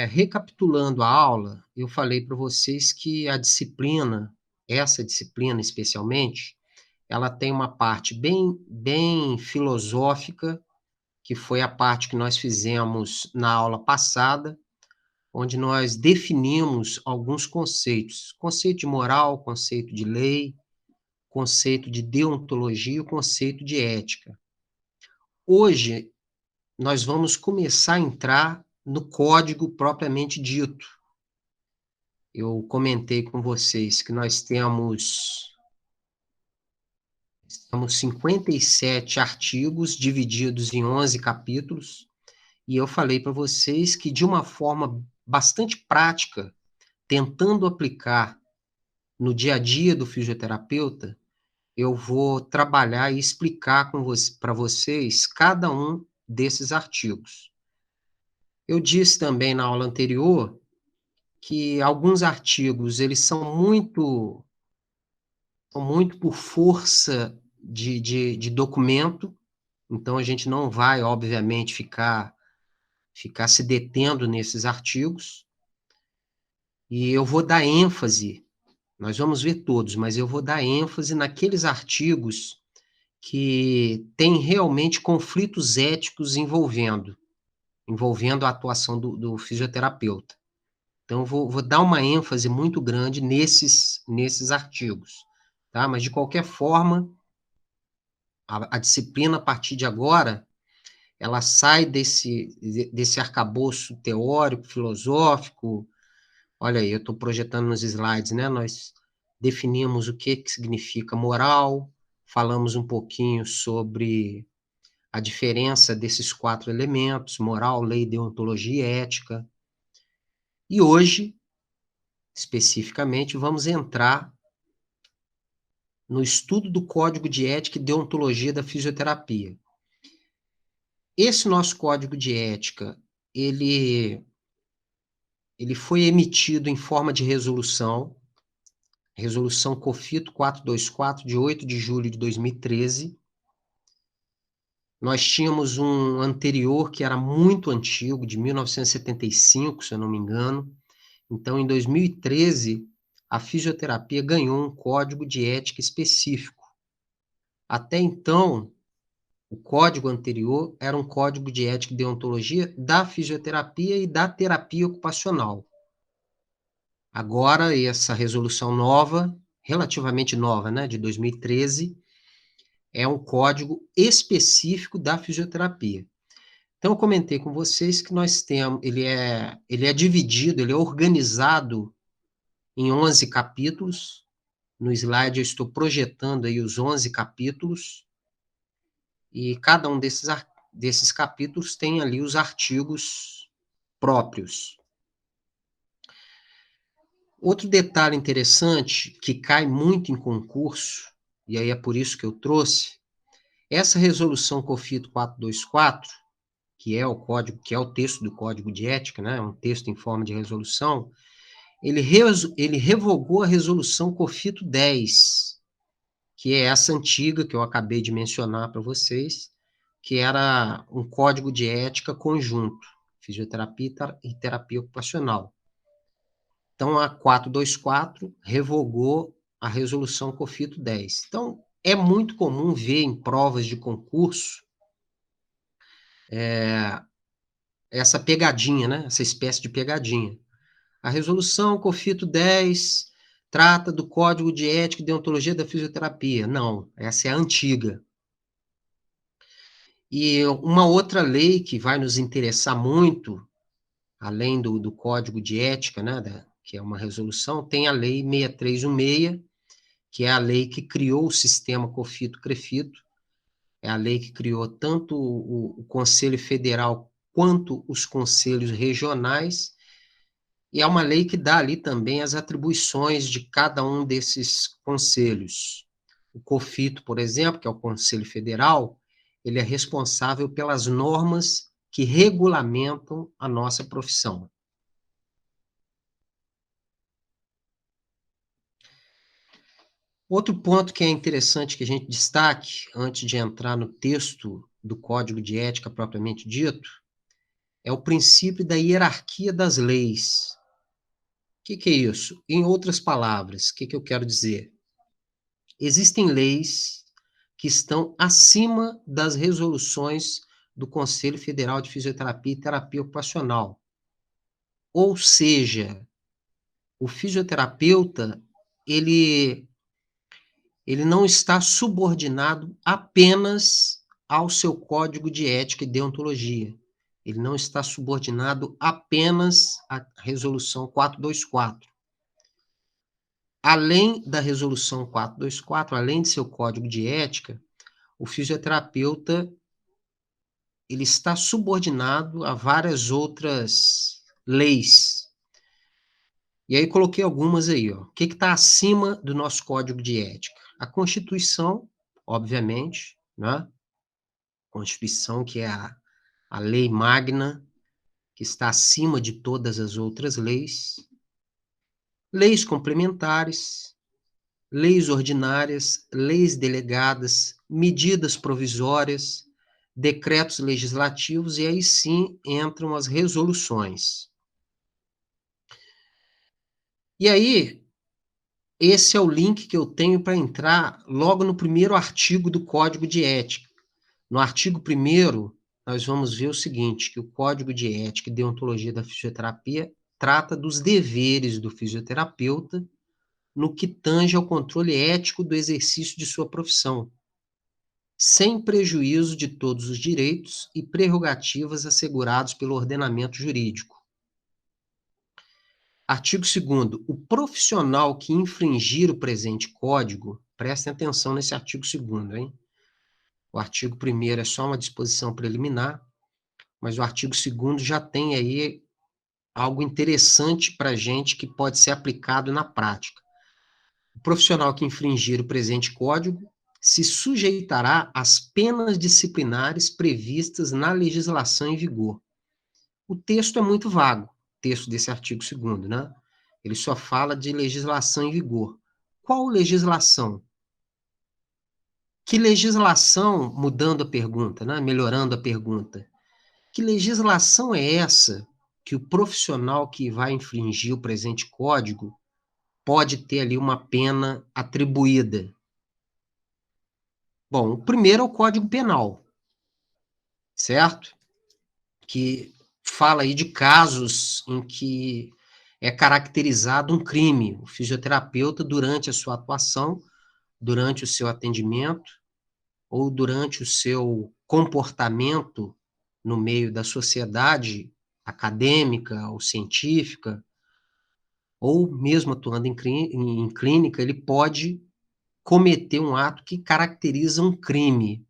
Recapitulando a aula, eu falei para vocês que a disciplina, essa disciplina especialmente, ela tem uma parte bem filosófica, que foi a parte que nós fizemos na aula passada, onde nós definimos alguns conceitos: conceito de moral, conceito de lei, conceito de deontologia e o conceito de ética. Hoje, nós vamos começar a entrar no código propriamente dito. Eu comentei com vocês que nós temos 57 artigos divididos em 11 capítulos, e eu falei para vocês que, de uma forma bastante prática, tentando aplicar no dia a dia do fisioterapeuta, eu vou trabalhar e explicar para vocês cada um desses artigos. Eu disse também na aula anterior que alguns artigos eles são muito por força de documento, então a gente não vai, obviamente, ficar se detendo nesses artigos, e eu vou dar ênfase, nós vamos ver todos, mas eu vou dar ênfase naqueles artigos que têm realmente conflitos éticos envolvendo a atuação do fisioterapeuta. Então, vou dar uma ênfase muito grande nesses artigos, tá? Mas, de qualquer forma, a disciplina, a partir de agora, ela sai desse arcabouço teórico, filosófico. Olha aí, eu estou projetando nos slides, né? Nós definimos o que significa moral, falamos um pouquinho sobre a diferença desses 4 elementos: moral, lei, deontologia e ética. E hoje, especificamente, vamos entrar no estudo do Código de Ética e Deontologia da Fisioterapia. Esse nosso Código de Ética, ele foi emitido em forma de resolução COFITO 424, de 8 de julho de 2013. Nós tínhamos um anterior que era muito antigo, de 1975, se eu não me engano. Então, em 2013, a fisioterapia ganhou um código de ética específico. Até então, o código anterior era um código de ética e deontologia da fisioterapia e da terapia ocupacional. Agora, essa resolução nova, relativamente nova, né, de 2013, é um código específico da fisioterapia. Então, eu comentei com vocês que nós temos, ele é dividido, ele é organizado em 11 capítulos. No slide eu estou projetando aí os 11 capítulos, e cada um desses capítulos tem ali os artigos próprios. Outro detalhe interessante, que cai muito em concurso, e aí é por isso que eu trouxe, essa resolução COFITO 424, que é o código, que é o texto do Código de Ética, né, um texto em forma de resolução, ele revogou a resolução COFITO 10, que é essa antiga que eu acabei de mencionar para vocês, que era um código de ética conjunto, fisioterapia e terapia ocupacional. Então, a 424 revogou a resolução COFITO 10. Então, é muito comum ver em provas de concurso essa pegadinha, né? Essa espécie de pegadinha. A resolução COFITO 10 trata do Código de Ética e Deontologia da Fisioterapia. Não, essa é a antiga. E uma outra lei que vai nos interessar muito, além do Código de Ética, né, que é uma resolução, tem a Lei 6316, que é a lei que criou o sistema COFITO-CREFITO, é a lei que criou tanto o Conselho Federal quanto os conselhos regionais, e é uma lei que dá ali também as atribuições de cada um desses conselhos. O COFITO, por exemplo, que é o Conselho Federal, ele é responsável pelas normas que regulamentam a nossa profissão. Outro ponto que é interessante que a gente destaque, antes de entrar no texto do Código de Ética propriamente dito, é o princípio da hierarquia das leis. O que que é isso? Em outras palavras, o que que eu quero dizer? Existem leis que estão acima das resoluções do Conselho Federal de Fisioterapia e Terapia Ocupacional. Ou seja, o fisioterapeuta, ele ele não está subordinado apenas ao seu código de ética e deontologia. Ele não está subordinado apenas à resolução 424. Além da resolução 424, além de seu código de ética, o fisioterapeuta ele está subordinado a várias outras leis. E aí coloquei algumas aí, ó. O que está acima do nosso código de ética? A Constituição, obviamente, né? Constituição, que é a lei magna, que está acima de todas as outras leis. Leis complementares, leis ordinárias, leis delegadas, medidas provisórias, decretos legislativos, e aí sim entram as resoluções. E aí, esse é o link que eu tenho para entrar logo no primeiro artigo do Código de Ética. No artigo 1º, nós vamos ver o seguinte, que o Código de Ética e Deontologia da Fisioterapia trata dos deveres do fisioterapeuta no que tange ao controle ético do exercício de sua profissão, sem prejuízo de todos os direitos e prerrogativas assegurados pelo ordenamento jurídico. Artigo 2º. O profissional que infringir o presente código, prestem atenção nesse artigo 2º, hein? O artigo 1º é só uma disposição preliminar, mas o artigo 2º já tem aí algo interessante para a gente que pode ser aplicado na prática. O profissional que infringir o presente código se sujeitará às penas disciplinares previstas na legislação em vigor. O texto é muito vago, o texto desse artigo 2º, né? Ele só fala de legislação em vigor. Qual legislação? Que legislação, mudando a pergunta, né? Melhorando a pergunta, que legislação é essa que o profissional que vai infringir o presente código pode ter ali uma pena atribuída? Bom, o primeiro é o Código Penal, certo? Que fala aí de casos em que é caracterizado um crime. O fisioterapeuta, durante a sua atuação, durante o seu atendimento, ou durante o seu comportamento no meio da sociedade acadêmica ou científica, ou mesmo atuando em clínica, ele pode cometer um ato que caracteriza um crime.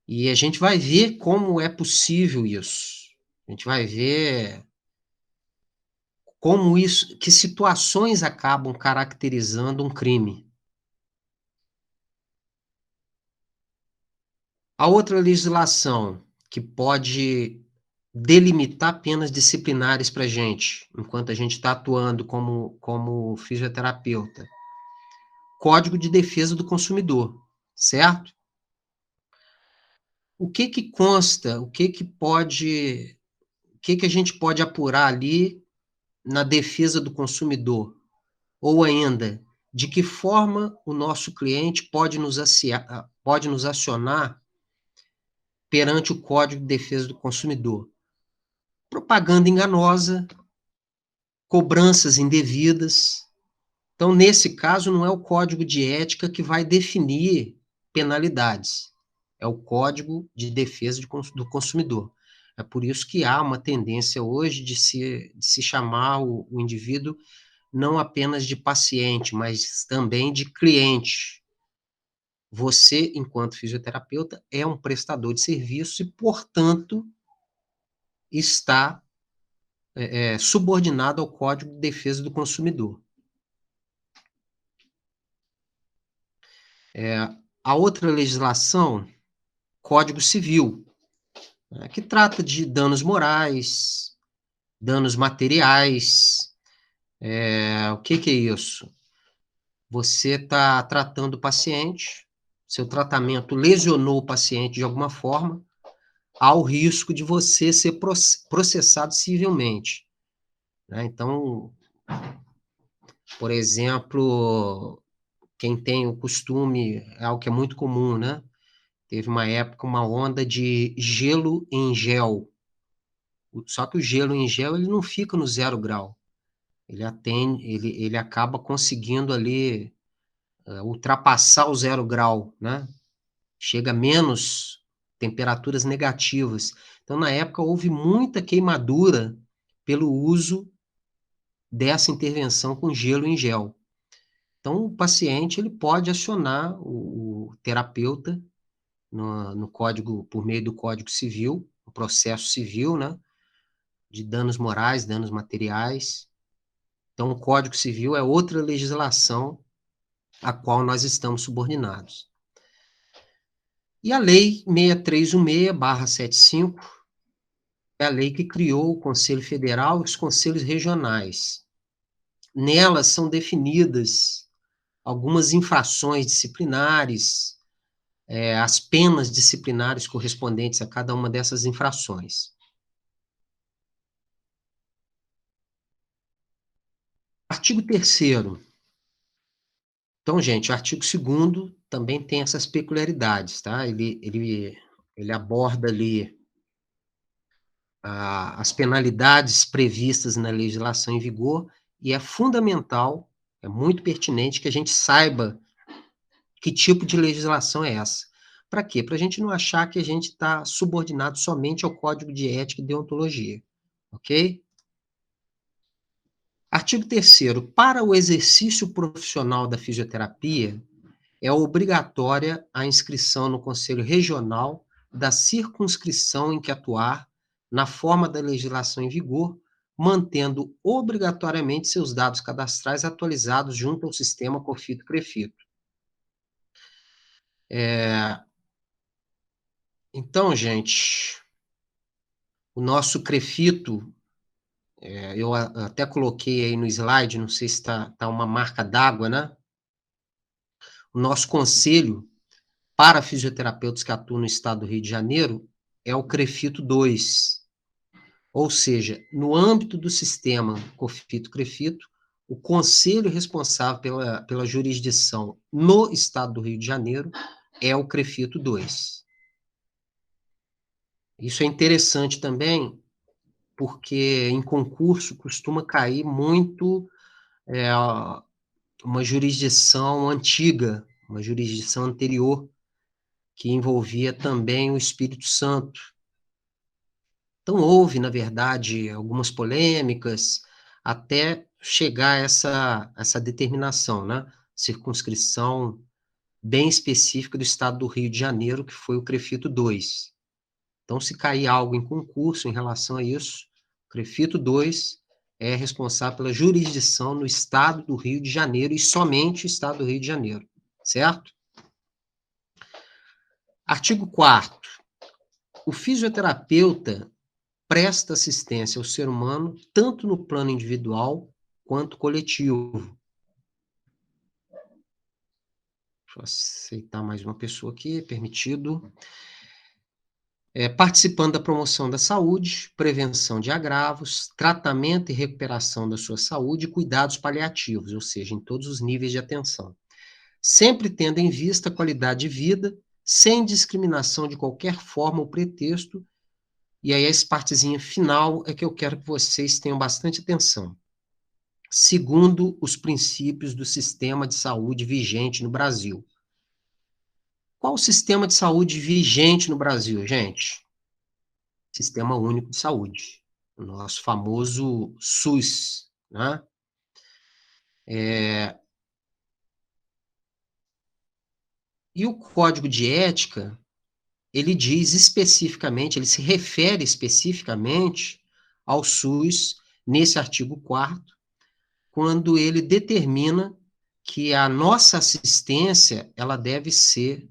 E a gente vai ver como é possível isso. A gente vai ver como isso, que situações acabam caracterizando um crime. A outra legislação que pode delimitar penas disciplinares para a gente, enquanto a gente está atuando como fisioterapeuta. Código de Defesa do Consumidor, certo? O que que consta, o que a gente pode apurar ali na defesa do consumidor? Ou ainda, de que forma o nosso cliente pode nos acionar perante o Código de Defesa do Consumidor? Propaganda enganosa, cobranças indevidas. Então, nesse caso, não é o Código de Ética que vai definir penalidades, é o Código de Defesa do Consumidor. É por isso que há uma tendência hoje de se chamar o indivíduo não apenas de paciente, mas também de cliente. Você, enquanto fisioterapeuta, é um prestador de serviço e, portanto, está subordinado ao Código de Defesa do Consumidor. A outra legislação, Código Civil, né, que trata de danos morais, danos materiais. O que que é isso? Você está tratando o paciente, seu tratamento lesionou o paciente de alguma forma, há o risco de você ser processado civilmente, né? Então, por exemplo, quem tem o costume, é algo que é muito comum, né? Teve uma época, uma onda de gelo em gel. Só que o gelo em gel, ele não fica no 0 grau. Ele acaba conseguindo ali ultrapassar o 0 grau, né? Chega a menos temperaturas negativas. Então, na época, houve muita queimadura pelo uso dessa intervenção com gelo em gel. Então, o paciente ele pode acionar o terapeuta no código, por meio do Código Civil, o processo civil, né, de danos morais, danos materiais. Então, o Código Civil é outra legislação a qual nós estamos subordinados. E a Lei 6316/75 é a lei que criou o Conselho Federal e os conselhos regionais. Nelas são definidas algumas infrações disciplinares, as penas disciplinares correspondentes a cada uma dessas infrações. Artigo 3º. Então, gente, o artigo 2º também tem essas peculiaridades, tá? Ele aborda ali as penalidades previstas na legislação em vigor e é fundamental, é muito pertinente que a gente saiba que tipo de legislação é essa. Para quê? Para a gente não achar que a gente está subordinado somente ao Código de Ética e Deontologia, ok? Artigo 3º. Para o exercício profissional da fisioterapia, é obrigatória a inscrição no Conselho Regional da circunscrição em que atuar, na forma da legislação em vigor, mantendo obrigatoriamente seus dados cadastrais atualizados junto ao sistema COFITO-CREFITO. Então, gente, o nosso CREFITO, eu até coloquei aí no slide, não sei se está uma marca d'água, né? O nosso conselho para fisioterapeutas que atuam no estado do Rio de Janeiro é o CREFITO 2. Ou seja, no âmbito do sistema COFITO-CREFITO, o conselho responsável pela jurisdição no estado do Rio de Janeiro é o CREFITO 2. Isso é interessante também, porque em concurso costuma cair muito uma jurisdição antiga, uma jurisdição anterior, que envolvia também o Espírito Santo. Então, houve, na verdade, algumas polêmicas até chegar a essa determinação, né? Circunscrição bem específica do estado do Rio de Janeiro, que foi o CREFITO 2. Então, se cair algo em concurso em relação a isso, o CREFITO 2 é responsável pela jurisdição no estado do Rio de Janeiro e somente o estado do Rio de Janeiro, certo? Artigo 4º. O fisioterapeuta presta assistência ao ser humano tanto no plano individual quanto coletivo. Deixa eu aceitar mais uma pessoa aqui, permitido. Participando da promoção da saúde, prevenção de agravos, tratamento e recuperação da sua saúde e cuidados paliativos, ou seja, em todos os níveis de atenção. Sempre tendo em vista a qualidade de vida, sem discriminação de qualquer forma ou pretexto. E aí, essa partezinha final é que eu quero que vocês tenham bastante atenção. Segundo os princípios do sistema de saúde vigente no Brasil. Qual o sistema de saúde vigente no Brasil, gente? Sistema Único de Saúde, o nosso famoso SUS, né? E o Código de Ética, ele diz especificamente, ele se refere especificamente ao SUS, nesse artigo 4º, quando ele determina que a nossa assistência, ela deve ser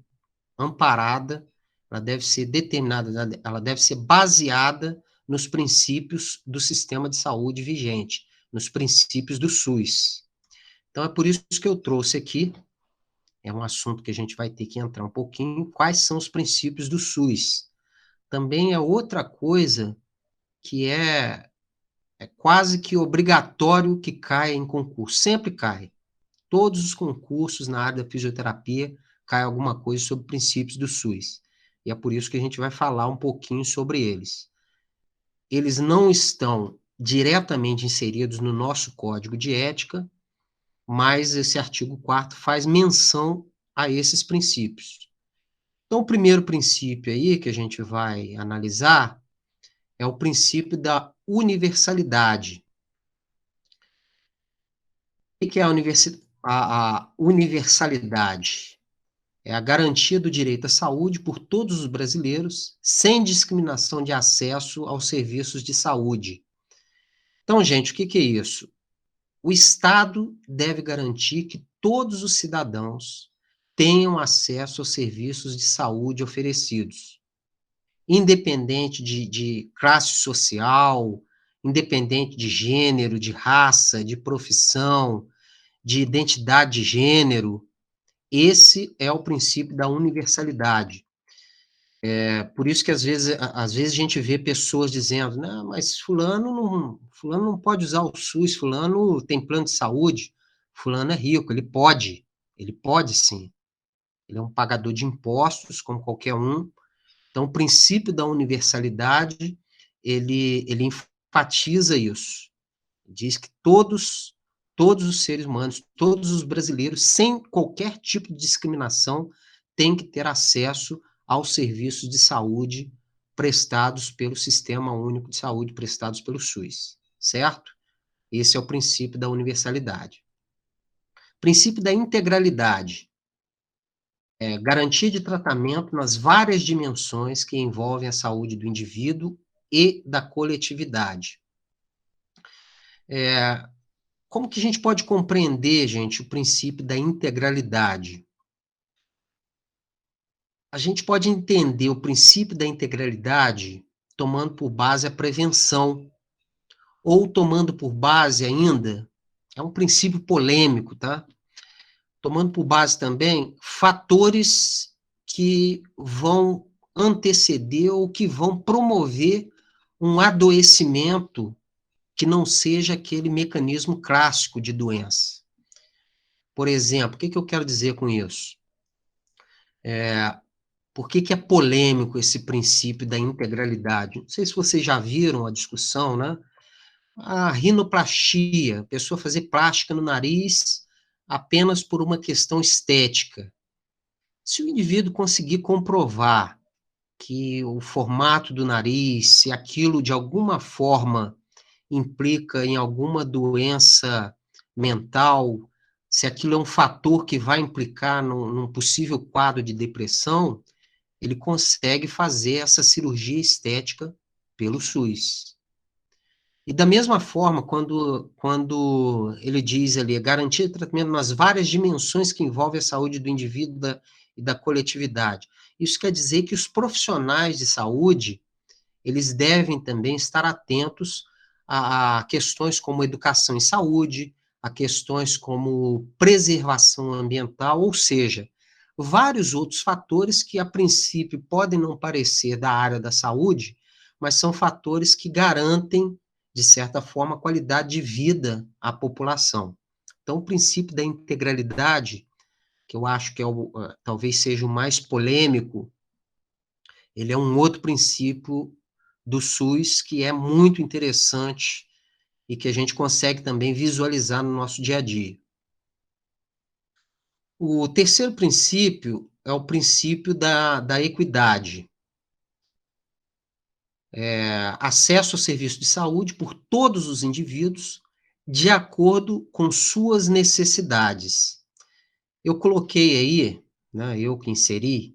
amparada, ela deve ser determinada, ela deve ser baseada nos princípios do sistema de saúde vigente, nos princípios do SUS. Então, é por isso que eu trouxe aqui, é um assunto que a gente vai ter que entrar um pouquinho, quais são os princípios do SUS. Também é outra coisa que é quase que obrigatório que caia em concurso, sempre cai. Todos os concursos na área da fisioterapia cai alguma coisa sobre princípios do SUS. E é por isso que a gente vai falar um pouquinho sobre eles. Eles não estão diretamente inseridos no nosso código de ética, mas esse artigo 4º faz menção a esses princípios. Então, o primeiro princípio aí que a gente vai analisar é o princípio da universalidade. O que é a universalidade? É a garantia do direito à saúde por todos os brasileiros, sem discriminação de acesso aos serviços de saúde. Então, gente, o que é isso? O Estado deve garantir que todos os cidadãos tenham acesso aos serviços de saúde oferecidos, independente de classe social, independente de gênero, de raça, de profissão, de identidade de gênero. Esse é o princípio da universalidade. Por isso que às vezes a gente vê pessoas dizendo, não, mas fulano não pode usar o SUS, fulano tem plano de saúde, fulano é rico, ele pode sim. Ele é um pagador de impostos, como qualquer um. Então, o princípio da universalidade, ele enfatiza isso. Diz que todos os seres humanos, todos os brasileiros, sem qualquer tipo de discriminação, têm que ter acesso aos serviços de saúde prestados pelo Sistema Único de Saúde, prestados pelo SUS, certo? Esse é o princípio da universalidade. Princípio da integralidade. Garantia de tratamento nas várias dimensões que envolvem a saúde do indivíduo e da coletividade. Como que a gente pode compreender, gente, o princípio da integralidade? A gente pode entender o princípio da integralidade tomando por base a prevenção, ou tomando por base ainda, é um princípio polêmico, tá? Tomando por base também fatores que vão anteceder ou que vão promover um adoecimento que não seja aquele mecanismo clássico de doença. Por exemplo, o que eu quero dizer com isso? Por que é polêmico esse princípio da integralidade? Não sei se vocês já viram a discussão, né? A rinoplastia, a pessoa fazer plástica no nariz apenas por uma questão estética. Se o indivíduo conseguir comprovar que o formato do nariz, se aquilo de alguma forma implica em alguma doença mental, se aquilo é um fator que vai implicar num possível quadro de depressão, ele consegue fazer essa cirurgia estética pelo SUS. E da mesma forma, quando ele diz ali, garantia de tratamento nas várias dimensões que envolvem a saúde do indivíduo e da coletividade. Isso quer dizer que os profissionais de saúde, eles devem também estar atentos a questões como educação em saúde, a questões como preservação ambiental, ou seja, vários outros fatores que, a princípio, podem não parecer da área da saúde, mas são fatores que garantem, de certa forma, a qualidade de vida à população. Então, o princípio da integralidade, que eu acho que talvez seja o mais polêmico, ele é um outro princípio do SUS que é muito interessante e que a gente consegue também visualizar no nosso dia a dia. O terceiro princípio é o princípio da equidade. Acesso ao serviço de saúde por todos os indivíduos, de acordo com suas necessidades. Eu coloquei aí, né, eu que inseri,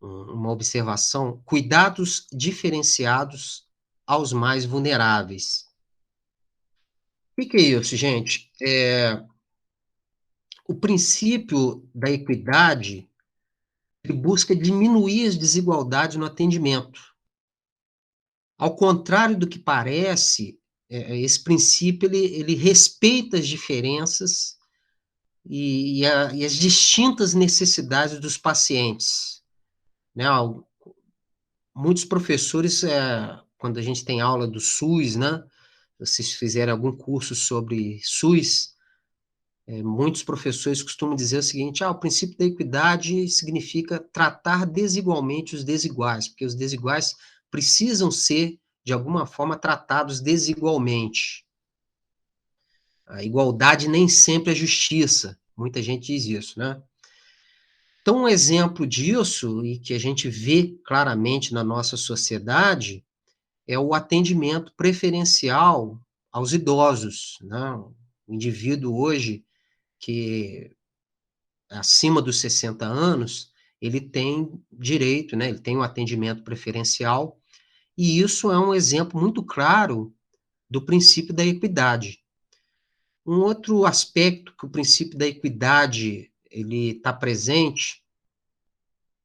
uma observação, cuidados diferenciados aos mais vulneráveis. O que é isso, gente? O princípio da equidade, ele busca diminuir as desigualdades no atendimento. Ao contrário do que parece, esse princípio ele respeita as diferenças e as distintas necessidades dos pacientes, né? Muitos professores, quando a gente tem aula do SUS, né? Vocês fizeram algum curso sobre SUS, muitos professores costumam dizer o seguinte: o princípio da equidade significa tratar desigualmente os desiguais, porque os desiguais precisam ser, de alguma forma, tratados desigualmente. A igualdade nem sempre é justiça, muita gente diz isso, né? Então, um exemplo disso, e que a gente vê claramente na nossa sociedade, é o atendimento preferencial aos idosos, né? O indivíduo hoje que acima dos 60 anos, ele tem direito, né? Ele tem um atendimento preferencial, e isso é um exemplo muito claro do princípio da equidade. Um outro aspecto que o princípio da equidade ele está presente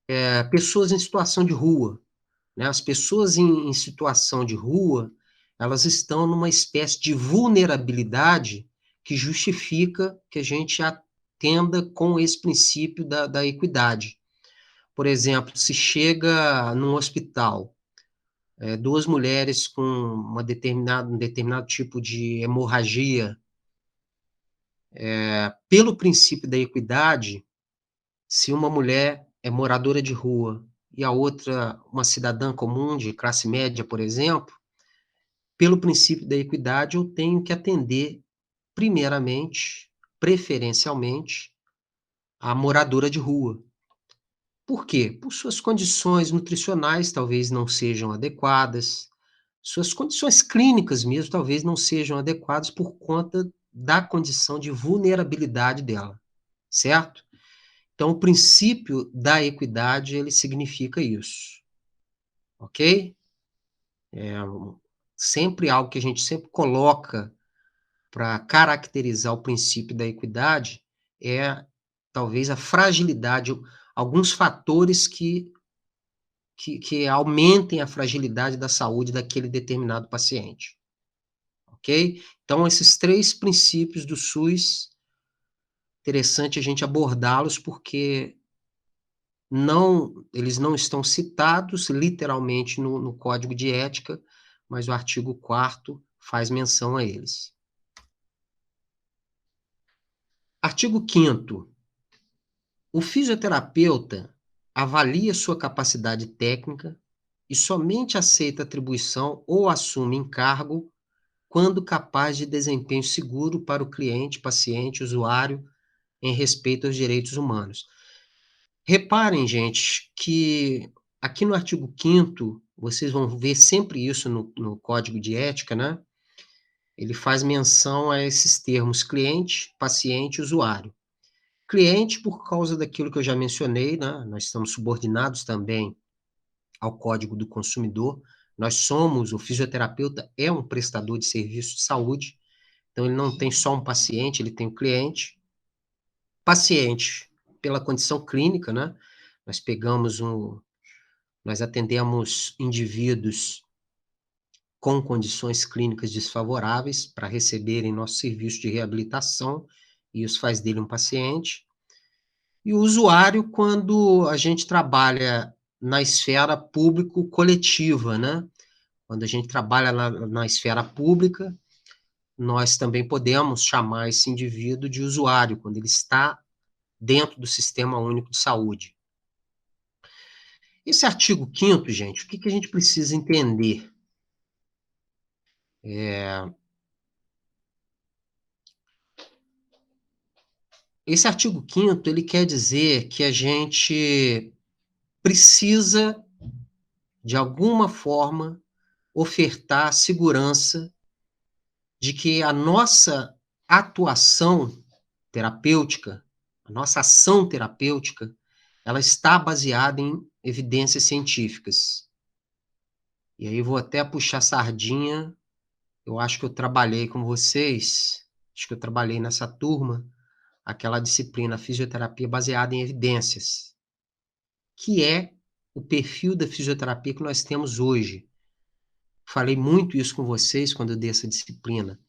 é pessoas em situação de rua, né? As pessoas em situação de rua, elas estão numa espécie de vulnerabilidade que justifica que a gente atenda com esse princípio da equidade. Por exemplo, se chega num hospital, duas mulheres com um determinado tipo de hemorragia, pelo princípio da equidade, se uma mulher é moradora de rua e a outra uma cidadã comum de classe média, por exemplo, pelo princípio da equidade, eu tenho que atender, primeiramente, preferencialmente, a moradora de rua. Por quê? Por suas condições nutricionais talvez não sejam adequadas, suas condições clínicas mesmo talvez não sejam adequadas por conta da condição de vulnerabilidade dela, certo? Então, o princípio da equidade, ele significa isso, ok? Sempre algo que a gente sempre coloca para caracterizar o princípio da equidade é talvez a fragilidade, alguns fatores que aumentem a fragilidade da saúde daquele determinado paciente, ok? Então, esses três princípios do SUS, interessante a gente abordá-los porque eles não estão citados literalmente no Código de Ética, mas o artigo 4º faz menção a eles. Artigo 5º. O fisioterapeuta avalia sua capacidade técnica e somente aceita atribuição ou assume encargo quando capaz de desempenho seguro para o cliente, paciente, usuário, em respeito aos direitos humanos. Reparem, gente, que aqui no artigo 5º, vocês vão ver sempre isso no Código de Ética, né? Ele faz menção a esses termos cliente, paciente, usuário. Cliente, por causa daquilo que eu já mencionei, né? Nós estamos subordinados também ao Código do Consumidor. O fisioterapeuta é um prestador de serviço de saúde, então ele não tem só um paciente, ele tem um cliente. Paciente, pela condição clínica, né? Nós atendemos indivíduos com condições clínicas desfavoráveis para receberem nosso serviço de reabilitação, e isso faz dele um paciente. E o usuário, quando a gente trabalha na esfera público-coletiva, né? Quando a gente trabalha na esfera pública, nós também podemos chamar esse indivíduo de usuário, quando ele está dentro do Sistema Único de Saúde. Esse artigo 5º, gente, o que a gente precisa entender? Esse artigo 5º, ele quer dizer que a gente precisa, de alguma forma, ofertar segurança de que a nossa atuação terapêutica, a nossa ação terapêutica, ela está baseada em evidências científicas. E aí vou até puxar sardinha, eu acho que eu trabalhei com vocês, acho que eu trabalhei nessa turma, aquela disciplina fisioterapia baseada em evidências, que é o perfil da fisioterapia que nós temos hoje. falei muito isso com vocês quando eu dei essa disciplina.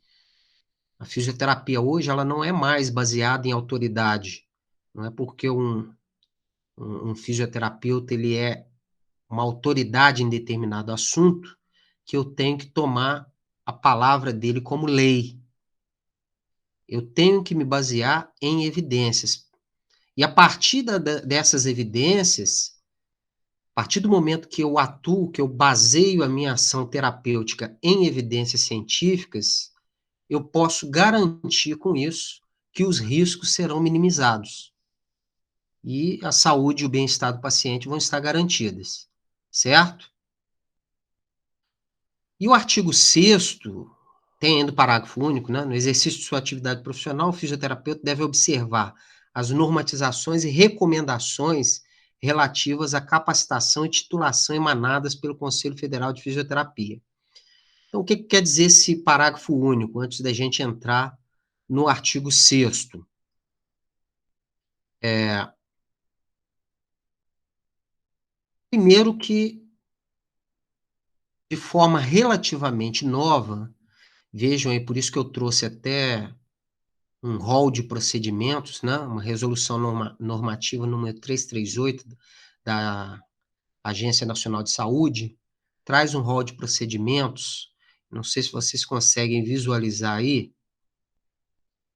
A fisioterapia hoje, ela não é mais baseada em autoridade. Não é porque um fisioterapeuta, ele é uma autoridade em determinado assunto, que eu tenho que tomar a palavra dele como lei. Eu tenho que me basear em evidências. E a partir dessas evidências, a partir do momento que eu atuo, que eu baseio a minha ação terapêutica em evidências científicas, eu posso garantir com isso que os riscos serão minimizados. E a saúde e o bem-estar do paciente vão estar garantidas, certo? E o artigo 6º, tem ainda o parágrafo único, né? No exercício de sua atividade profissional, o fisioterapeuta deve observar as normatizações e recomendações relativas à capacitação e titulação emanadas pelo Conselho Federal de Fisioterapia. Então, o que quer dizer esse parágrafo único, antes da gente entrar no artigo 6º? Primeiro que, de forma relativamente nova, vejam aí, por isso que eu trouxe até um rol de procedimentos, né, uma resolução normativa número 338 da Agência Nacional de Saúde, traz um rol de procedimentos, não sei se vocês conseguem visualizar aí,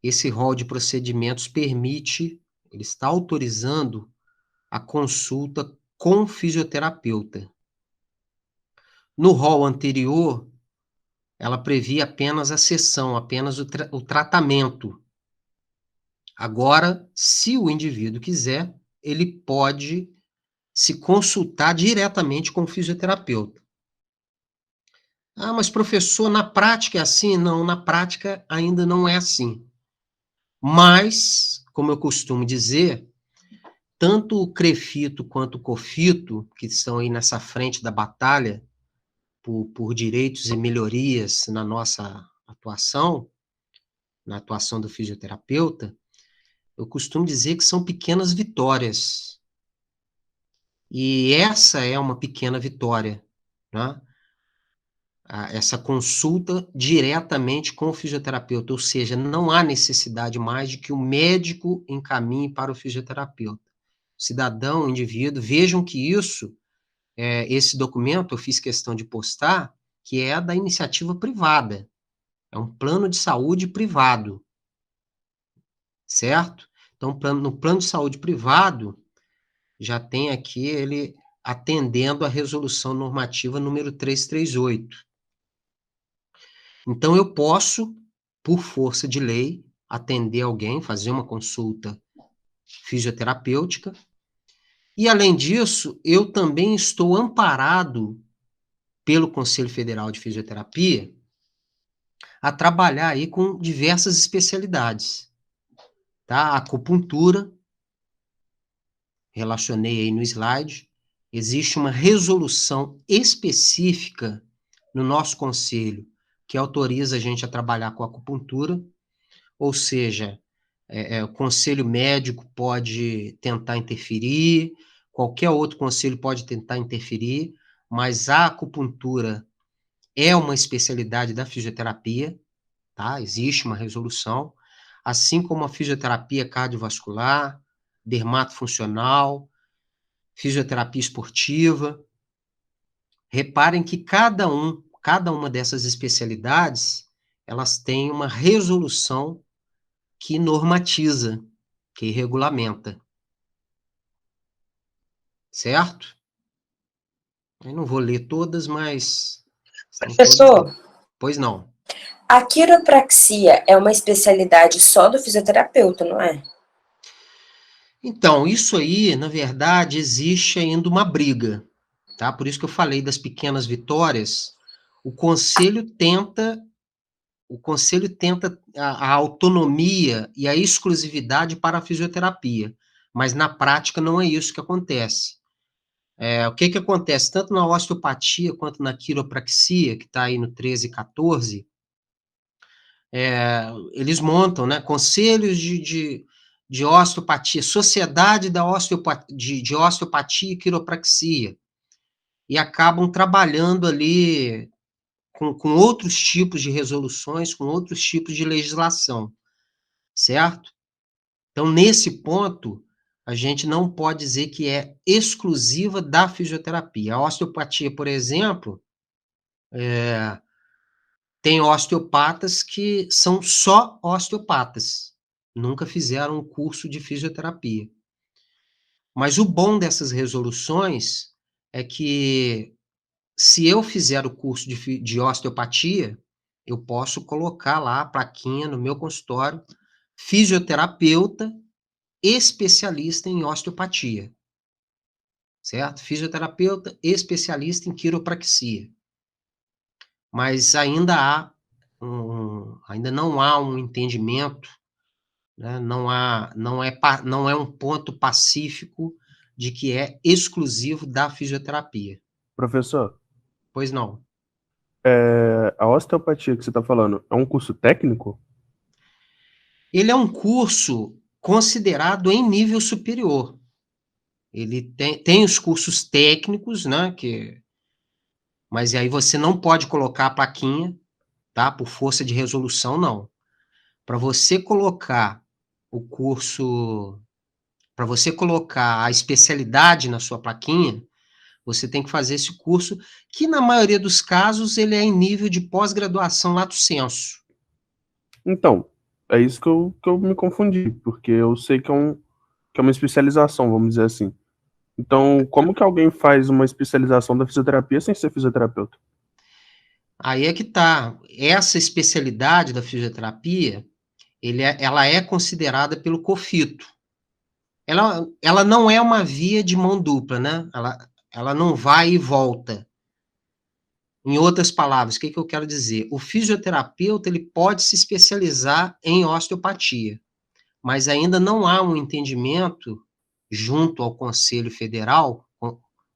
esse rol de procedimentos permite, ele está autorizando a consulta com fisioterapeuta. No rol anterior, ela previa apenas a sessão, apenas o tratamento. Agora, se o indivíduo quiser, ele pode se consultar diretamente com o fisioterapeuta. Ah, mas professor, na prática é assim? Não, na prática ainda não é assim. Mas, como eu costumo dizer, tanto o CREFITO quanto o COFITO, que estão aí nessa frente da batalha por direitos e melhorias na nossa atuação, na atuação do fisioterapeuta, eu costumo dizer que são pequenas vitórias. E essa é uma pequena vitória, né? Essa consulta diretamente com o fisioterapeuta, ou seja, não há necessidade mais de que o médico encaminhe para o fisioterapeuta. Cidadão, indivíduo, vejam que isso, esse documento eu fiz questão de postar, que é da iniciativa privada, é um plano de saúde privado, certo? Então, no plano de saúde privado, já tem aqui ele atendendo à resolução normativa número 338. Então, eu posso, por força de lei, atender alguém, fazer uma consulta fisioterapêutica, e, além disso, eu também estou amparado pelo Conselho Federal de Fisioterapia a trabalhar aí com diversas especialidades, tá? A acupuntura, relacionei aí no slide, existe uma resolução específica no nosso conselho que autoriza a gente a trabalhar com acupuntura, ou seja, o conselho médico pode tentar interferir, qualquer outro conselho pode tentar interferir, mas a acupuntura é uma especialidade da fisioterapia, tá? Existe uma resolução, assim como a fisioterapia cardiovascular, dermatofuncional, fisioterapia esportiva. Reparem que cada uma dessas especialidades, elas têm uma resolução que normatiza, que regulamenta. Certo? Eu não vou ler todas, mas estão todas Professor, lá. Pois não. a quiropraxia é uma especialidade só do fisioterapeuta, não é? Então, isso aí, na verdade, existe ainda uma briga, tá? Por isso que eu falei das pequenas vitórias. O conselho tenta a autonomia e a exclusividade para a fisioterapia, mas na prática não é isso que acontece. O que acontece? Tanto na osteopatia quanto na quiropraxia, que está aí no 13 e 14, eles montam, né, conselhos de osteopatia, sociedade de osteopatia e quiropraxia, e acabam trabalhando ali com outros tipos de resoluções, com outros tipos de legislação, certo? Então, nesse ponto, a gente não pode dizer que é exclusiva da fisioterapia. A osteopatia, por exemplo, tem osteopatas que são só osteopatas, nunca fizeram um curso de fisioterapia. Mas o bom dessas resoluções é que, se eu fizer o curso de osteopatia, eu posso colocar lá a plaquinha no meu consultório, fisioterapeuta especialista em osteopatia, certo? Fisioterapeuta especialista em quiropraxia. Mas ainda não há um entendimento, né? Não é um ponto pacífico de que é exclusivo da fisioterapia. Professor, Pois não. a osteopatia que você está falando é um curso técnico? Ele é um curso considerado em nível superior. Ele tem os cursos técnicos, né, mas aí você não pode colocar a plaquinha, tá? Por força de resolução, não. Para você colocar o curso, para você colocar a especialidade na sua plaquinha, você tem que fazer esse curso, que na maioria dos casos ele é em nível de pós-graduação lato sensu. Então, é isso que eu me confundi, porque eu sei que é uma especialização, vamos dizer assim. Então, como que alguém faz uma especialização da fisioterapia sem ser fisioterapeuta? Aí é que tá. Essa especialidade da fisioterapia, ela é considerada pelo COFITO. Ela não é uma via de mão dupla, né? Ela não vai e volta. Em outras palavras, o que eu quero dizer? O fisioterapeuta ele pode se especializar em osteopatia, mas ainda não há um entendimento junto ao Conselho Federal.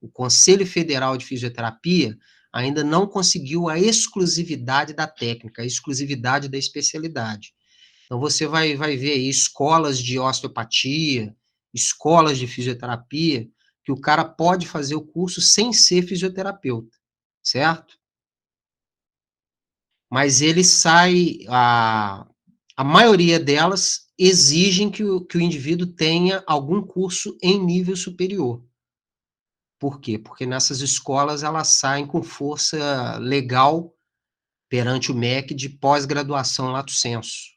O Conselho Federal de Fisioterapia ainda não conseguiu a exclusividade da técnica, a exclusividade da especialidade. Então, você vai ver aí escolas de osteopatia, escolas de fisioterapia, que o cara pode fazer o curso sem ser fisioterapeuta, certo? Mas ele sai, a maioria delas exigem que o indivíduo tenha algum curso em nível superior. Por quê? Porque nessas escolas elas saem com força legal perante o MEC de pós-graduação lato sensu,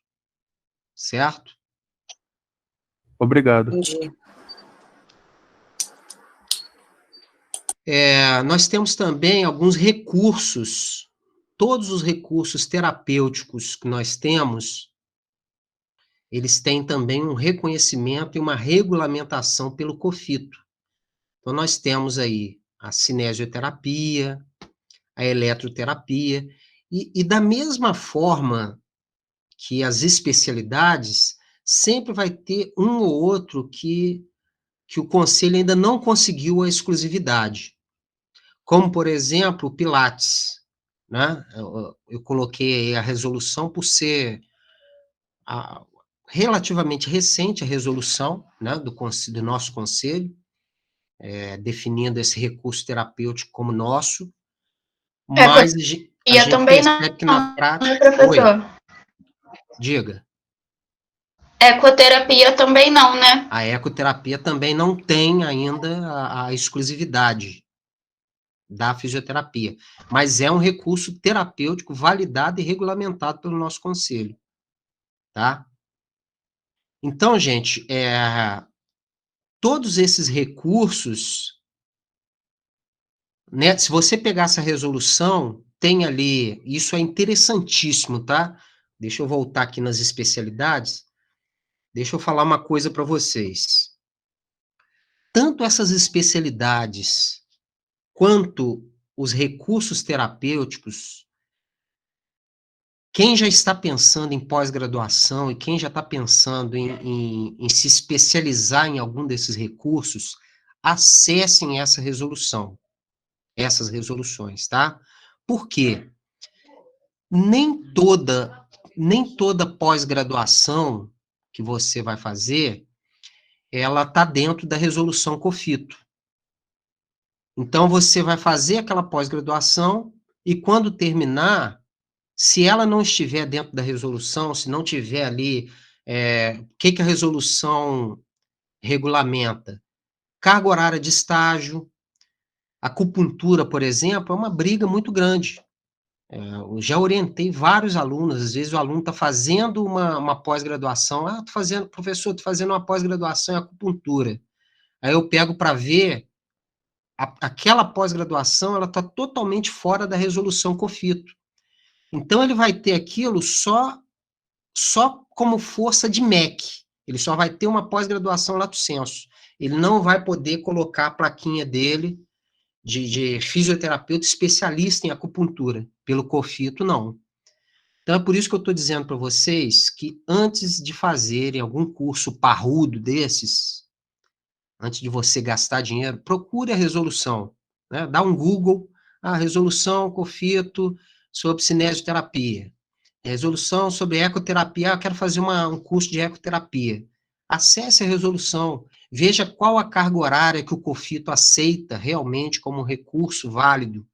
certo? Obrigado. Entendi. Nós temos também alguns recursos, todos os recursos terapêuticos que nós temos, eles têm também um reconhecimento e uma regulamentação pelo COFITO. Então, nós temos aí a cinesioterapia, a eletroterapia, e da mesma forma que as especialidades, sempre vai ter um ou outro que o conselho ainda não conseguiu a exclusividade. Como, por exemplo, o Pilates, né? Eu coloquei a resolução por ser relativamente recente a resolução, né, do nosso conselho, definindo esse recurso terapêutico como nosso, mas a gente também não, percebe que na prática... né, professor? Oi, diga. Ecoterapia também não, né? A ecoterapia também não tem ainda a exclusividade da fisioterapia, mas é um recurso terapêutico validado e regulamentado pelo nosso conselho, tá? Então, gente, todos esses recursos, né, se você pegar essa resolução, tem ali, isso é interessantíssimo, tá? Deixa eu voltar aqui nas especialidades, deixa eu falar uma coisa para vocês. Tanto essas especialidades quanto os recursos terapêuticos, quem já está pensando em pós-graduação e quem já está pensando em se especializar em algum desses recursos, acessem essa resolução, essas resoluções, tá? Por quê? Nem toda pós-graduação que você vai fazer, ela está dentro da resolução COFITO. Então, você vai fazer aquela pós-graduação, e quando terminar, se ela não estiver dentro da resolução, se não tiver ali, o que a resolução regulamenta? Carga horária de estágio, acupuntura, por exemplo, é uma briga muito grande. Eu já orientei vários alunos, às vezes o aluno está fazendo uma pós-graduação, professor, estou fazendo uma pós-graduação em acupuntura. Aí eu pego para ver, aquela pós-graduação, ela está totalmente fora da resolução COFITO. Então, ele vai ter aquilo só como força de MEC. Ele só vai ter uma pós-graduação lato sensu. Ele não vai poder colocar a plaquinha dele de fisioterapeuta especialista em acupuntura. Pelo COFITO, não. Então, é por isso que eu estou dizendo para vocês que antes de fazerem algum curso parrudo desses, antes de você gastar dinheiro, procure a resolução. Né? Dá um Google, resolução COFITO sobre cinesioterapia. Resolução sobre ecoterapia, eu quero fazer um curso de ecoterapia. Acesse a resolução, veja qual a carga horária que o COFITO aceita realmente como um recurso válido.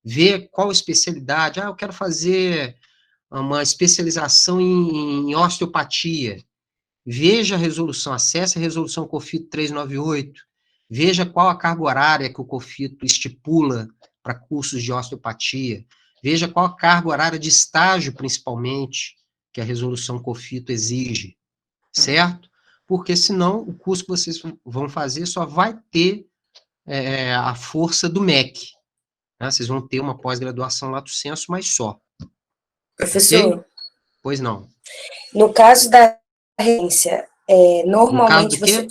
Vê qual especialidade. Eu quero fazer uma especialização em osteopatia. Veja a resolução, acesse a resolução COFITO 398, veja qual a carga horária que o COFITO estipula para cursos de osteopatia, veja qual a carga horária de estágio, principalmente, que a resolução COFITO exige, certo? Porque senão o curso que vocês vão fazer só vai ter a força do MEC. Né? Vocês vão ter uma pós-graduação lato sensu, mas só. Professor, Okay? Pois não. no caso da residência, No caso normalmente do quê?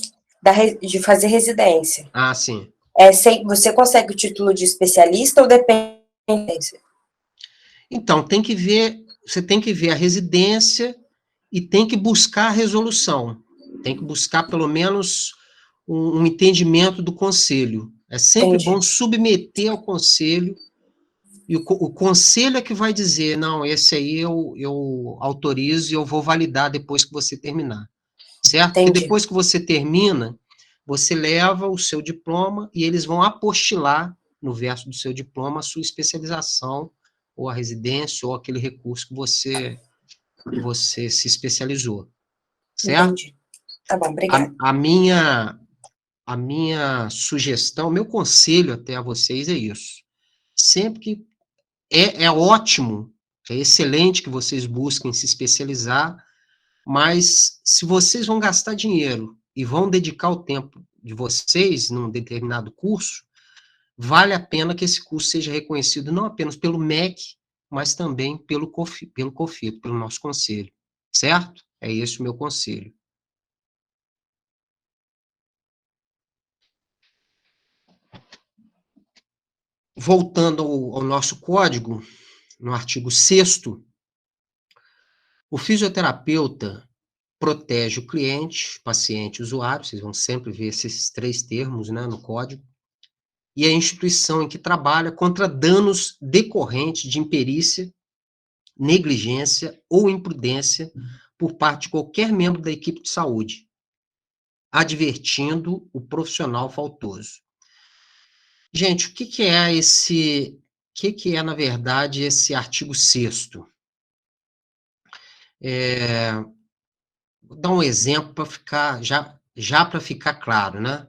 de fazer residência, Sim. você consegue o título de especialista ou depende? Então, você tem que ver a residência e tem que buscar a resolução. Tem que buscar, pelo menos, um entendimento do conselho. É sempre Entendi. bom submeter ao conselho, e o conselho é que vai dizer, não, esse aí eu autorizo e eu vou validar depois que você terminar. Certo? Entendi. Porque depois que você termina, você leva o seu diploma e eles vão apostilar, no verso do seu diploma, a sua especialização, ou a residência, ou aquele recurso que você se especializou. Certo? Entendi. Tá bom, obrigada. A minha sugestão, meu conselho até a vocês é isso. Sempre que é ótimo, é excelente que vocês busquem se especializar, mas se vocês vão gastar dinheiro e vão dedicar o tempo de vocês num determinado curso, vale a pena que esse curso seja reconhecido não apenas pelo MEC, mas também pelo COFITO, pelo nosso conselho. Certo? É esse o meu conselho. Voltando ao nosso código, no artigo 6º, o fisioterapeuta protege o cliente, paciente, usuário, vocês vão sempre ver esses 3 termos, né, no código, e a instituição em que trabalha contra danos decorrentes de imperícia, negligência ou imprudência por parte de qualquer membro da equipe de saúde, advertindo o profissional faltoso. Gente, o que é, na verdade, esse artigo 6º? Vou dar um exemplo para ficar, já para ficar claro, né?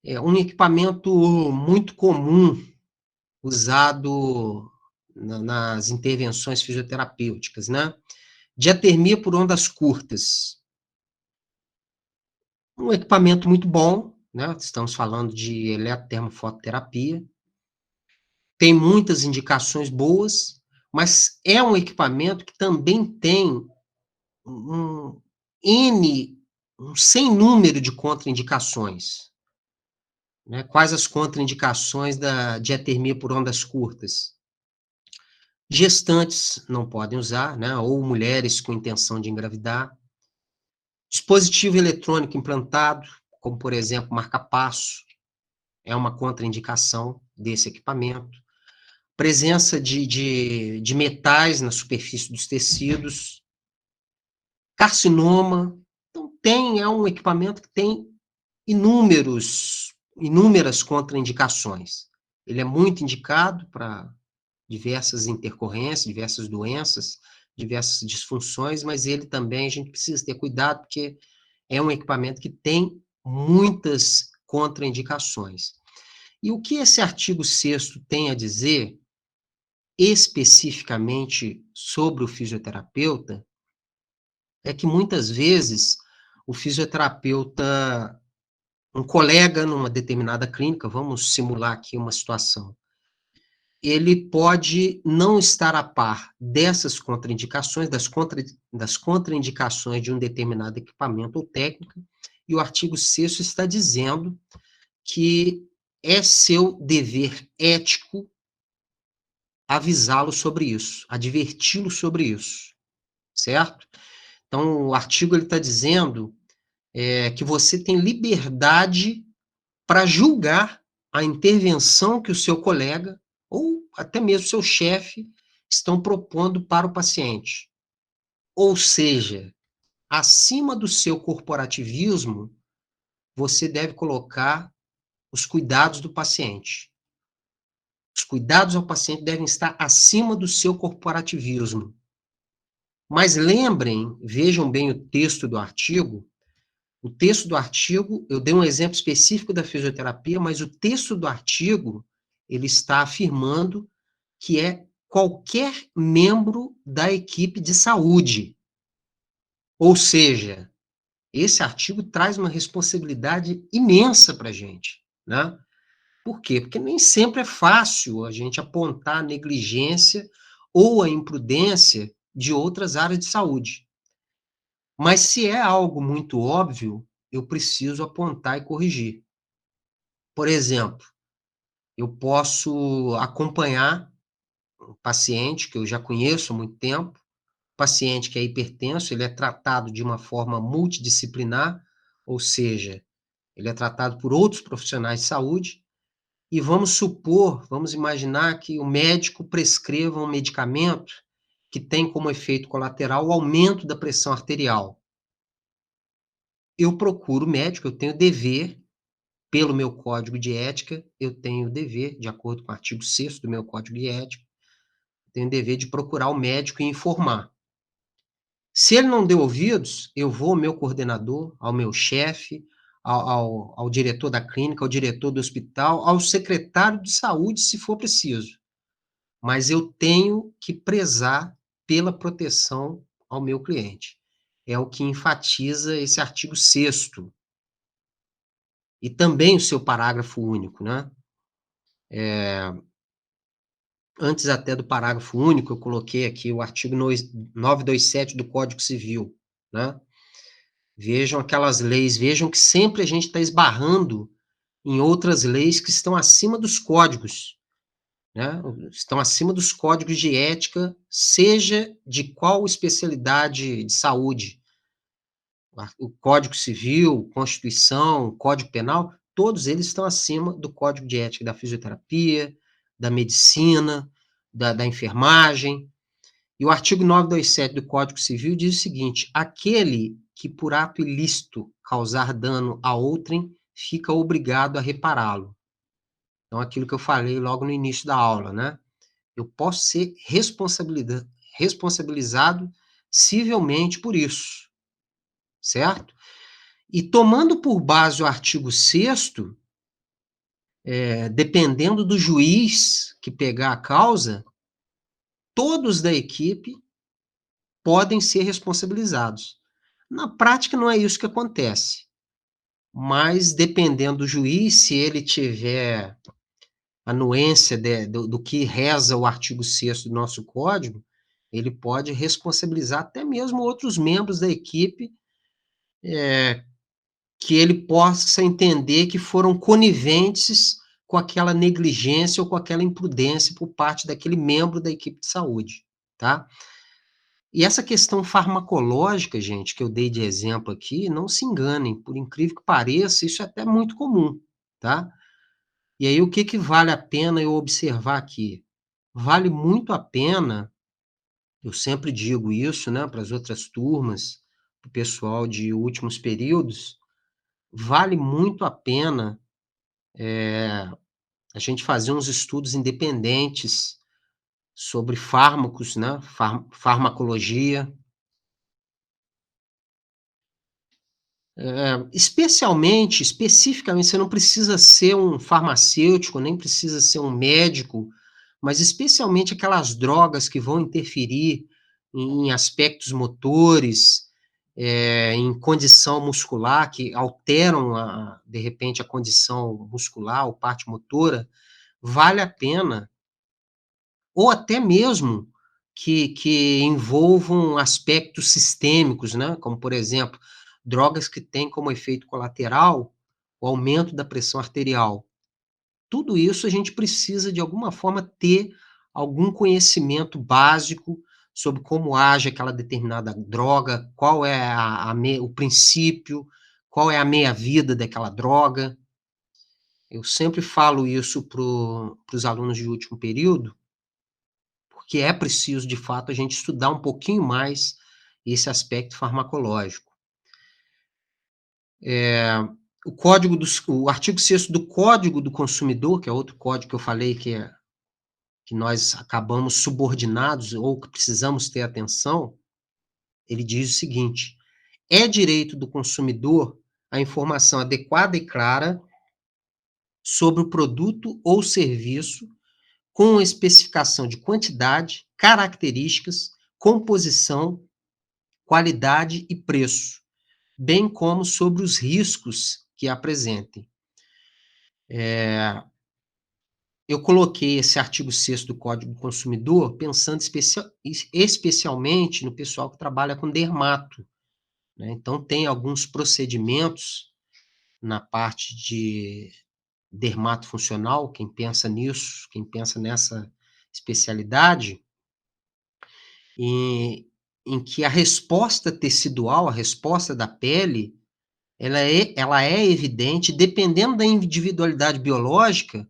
É um equipamento muito comum usado nas intervenções fisioterapêuticas, né? Diatermia por ondas curtas. Um equipamento muito bom, né? Estamos falando de eletrotermofototerapia. Tem muitas indicações boas, mas é um equipamento que também tem um sem número de contraindicações. Né? Quais as contraindicações da diatermia por ondas curtas? Gestantes não podem usar, né? Ou mulheres com intenção de engravidar. Dispositivo eletrônico implantado, como, por exemplo, marca-passo, é uma contraindicação desse equipamento. Presença de metais na superfície dos tecidos. Carcinoma. Então, é um equipamento que tem inúmeras contraindicações. Ele é muito indicado para diversas intercorrências, diversas doenças, diversas disfunções, mas ele também, a gente precisa ter cuidado, porque é um equipamento que tem muitas contraindicações. E o que esse artigo 6º tem a dizer, especificamente sobre o fisioterapeuta, é que muitas vezes o fisioterapeuta, um colega numa determinada clínica, vamos simular aqui uma situação, ele pode não estar a par dessas contraindicações, das contraindicações de um determinado equipamento ou técnica, e o artigo 6º está dizendo que é seu dever ético avisá-lo sobre isso, adverti-lo sobre isso, certo? Então, o artigo está dizendo que você tem liberdade para julgar a intervenção que o seu colega, ou até mesmo seu chefe, estão propondo para o paciente. Ou seja, acima do seu corporativismo, você deve colocar os cuidados do paciente. Os cuidados ao paciente devem estar acima do seu corporativismo. Mas lembrem, vejam bem o texto do artigo. O texto do artigo, eu dei um exemplo específico da fisioterapia, mas o texto do artigo, ele está afirmando que é qualquer membro da equipe de saúde. Ou seja, esse artigo traz uma responsabilidade imensa para a gente, né? Por quê? Porque nem sempre é fácil a gente apontar a negligência ou a imprudência de outras áreas de saúde. Mas se é algo muito óbvio, eu preciso apontar e corrigir. Por exemplo, eu posso acompanhar um paciente que eu já conheço há muito tempo, paciente que é hipertenso, ele é tratado de uma forma multidisciplinar, ou seja, ele é tratado por outros profissionais de saúde, e vamos imaginar que o médico prescreva um medicamento que tem como efeito colateral o aumento da pressão arterial. Eu procuro o médico, eu tenho dever, pelo meu código de ética, eu tenho o dever, de acordo com o artigo 6º do meu código de ética, eu tenho o dever de procurar o médico e informar. Se ele não deu ouvidos, eu vou ao meu coordenador, ao meu chefe, ao diretor da clínica, ao diretor do hospital, ao secretário de saúde, se for preciso. Mas eu tenho que prezar pela proteção ao meu cliente. É o que enfatiza esse artigo 6º. E também o seu parágrafo único, né? Antes até do parágrafo único, eu coloquei aqui o artigo 927 do Código Civil, né? Vejam aquelas leis, vejam que sempre a gente está esbarrando em outras leis que estão acima dos códigos, né? Estão acima dos códigos de ética, seja de qual especialidade de saúde. O Código Civil, Constituição, Código Penal, todos eles estão acima do Código de Ética da fisioterapia, da medicina, da enfermagem. E o artigo 927 do Código Civil diz o seguinte: aquele que por ato ilícito causar dano a outrem fica obrigado a repará-lo. Então, aquilo que eu falei logo no início da aula, né? Eu posso ser responsabilizado civilmente por isso, certo? E tomando por base o artigo 6º, dependendo do juiz que pegar a causa, todos da equipe podem ser responsabilizados. Na prática, não é isso que acontece. Mas, dependendo do juiz, se ele tiver anuência do que reza o artigo 6º do nosso código, ele pode responsabilizar até mesmo outros membros da equipe, que ele possa entender que foram coniventes com aquela negligência ou com aquela imprudência por parte daquele membro da equipe de saúde, tá? E essa questão farmacológica, gente, que eu dei de exemplo aqui, não se enganem, por incrível que pareça, isso é até muito comum, tá? E aí, o que vale a pena eu observar aqui? Vale muito a pena, eu sempre digo isso, né, para as outras turmas, para o pessoal de últimos períodos, vale muito a pena a gente fazer uns estudos independentes sobre fármacos, né, farmacologia. Especificamente, você não precisa ser um farmacêutico, nem precisa ser um médico, mas especialmente aquelas drogas que vão interferir em aspectos motores, em condição muscular, que alteram, de repente, a condição muscular ou parte motora, vale a pena, ou até mesmo que envolvam aspectos sistêmicos, né? Como, por exemplo, drogas que têm como efeito colateral o aumento da pressão arterial. Tudo isso a gente precisa, de alguma forma, ter algum conhecimento básico sobre como age aquela determinada droga, qual é o princípio, qual é a meia-vida daquela droga. Eu sempre falo isso para os alunos de último período, porque é preciso, de fato, a gente estudar um pouquinho mais esse aspecto farmacológico. O artigo 6º do Código do Consumidor, que é outro código que eu falei que nós acabamos subordinados ou que precisamos ter atenção, ele diz o seguinte: é direito do consumidor a informação adequada e clara sobre o produto ou serviço, com especificação de quantidade, características, composição, qualidade e preço, bem como sobre os riscos que apresentem. Eu coloquei esse artigo 6º do Código do Consumidor pensando especialmente no pessoal que trabalha com dermato, né? Então, tem alguns procedimentos na parte de dermato funcional, quem pensa nisso, quem pensa nessa especialidade, em que a resposta tecidual, a resposta da pele, ela é evidente, dependendo da individualidade biológica.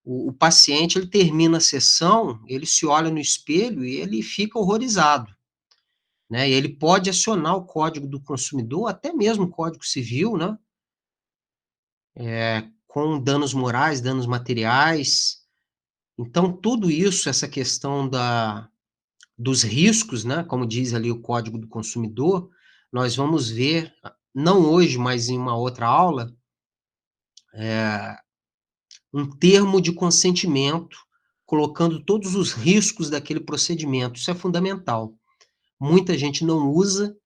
O paciente, ele termina a sessão, ele se olha no espelho e ele fica horrorizado, né? E ele pode acionar o Código do Consumidor, até mesmo o Código Civil, né? Com danos morais, danos materiais. Então, tudo isso, essa questão dos riscos, né? Como diz ali o Código do Consumidor, nós vamos ver, não hoje, mas em uma outra aula, um termo de consentimento, colocando todos os riscos daquele procedimento. Isso é fundamental. Muita gente não usa,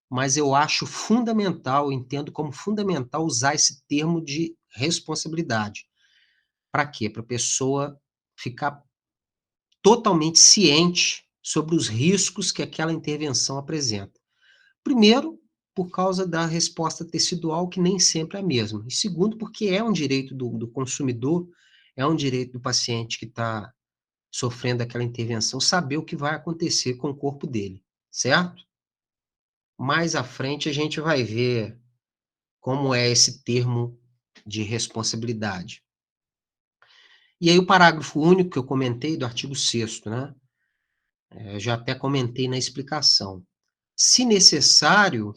mas eu acho fundamental, entendo como fundamental usar esse termo de responsabilidade. Para quê? Para a pessoa ficar totalmente ciente sobre os riscos que aquela intervenção apresenta. Primeiro, por causa da resposta tecidual, que nem sempre é a mesma. E segundo, porque é um direito do consumidor, é um direito do paciente que está sofrendo aquela intervenção, saber o que vai acontecer com o corpo dele, certo? Mais à frente a gente vai ver como é esse termo de responsabilidade. E aí o parágrafo único que eu comentei do artigo 6º, né? Eu já até comentei na explicação. Se necessário,